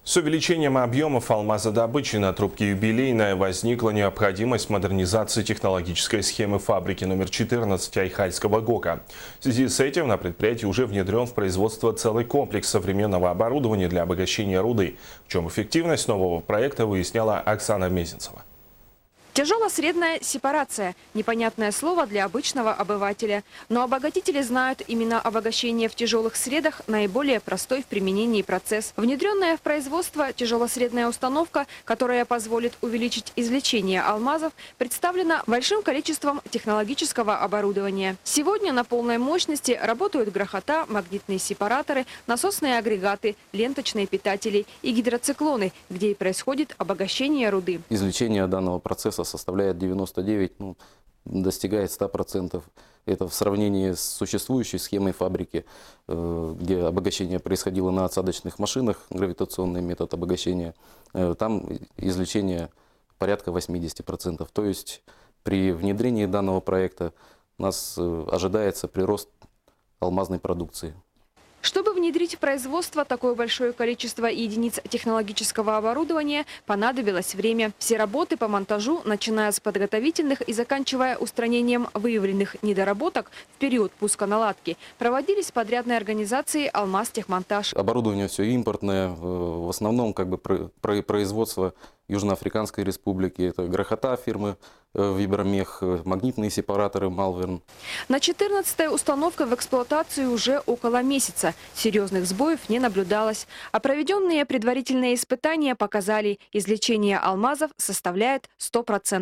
С увеличением объемов алмазодобычи на трубке «Юбилейная» возникла необходимость модернизации технологической схемы фабрики номер 14 Айхальского ГОКа. В связи с этим на предприятии уже внедрен в производство целый комплекс современного оборудования для обогащения руды. В чем эффективность нового проекта, выясняла Оксана Мезенцева. Тяжело-средная сепарация – непонятное слово для обычного обывателя. Но обогатители знают, именно обогащение в тяжелых средах – наиболее простой в применении процесс. Внедренная в производство тяжелосредная установка, которая позволит увеличить извлечение алмазов, представлена большим количеством технологического оборудования. Сегодня на полной мощности работают грохота, магнитные сепараторы, насосные агрегаты, ленточные питатели и гидроциклоны, где и происходит обогащение руды. Извлечение данного процесса составляет 99, достигает 100%. Это в сравнении с существующей схемой фабрики, где обогащение происходило на отсадочных машинах, гравитационный метод обогащения, там извлечение порядка 80%. То есть при внедрении данного проекта у нас ожидается прирост алмазной продукции. Чтобы внедрить в производство такое большое количество единиц технологического оборудования, понадобилось время. Все работы по монтажу, начиная с подготовительных и заканчивая устранением выявленных недоработок в период пусконаладки, проводились подрядной организацией «Алмазтехмонтаж». Оборудование все импортное, в основном производство Южноафриканской республики. Это грохота фирмы Вибромех, магнитные сепараторы Малверн. На 14-й установка в эксплуатацию уже около месяца. Серьезных сбоев не наблюдалось. А проведенные предварительные испытания показали, извлечение алмазов составляет 100%.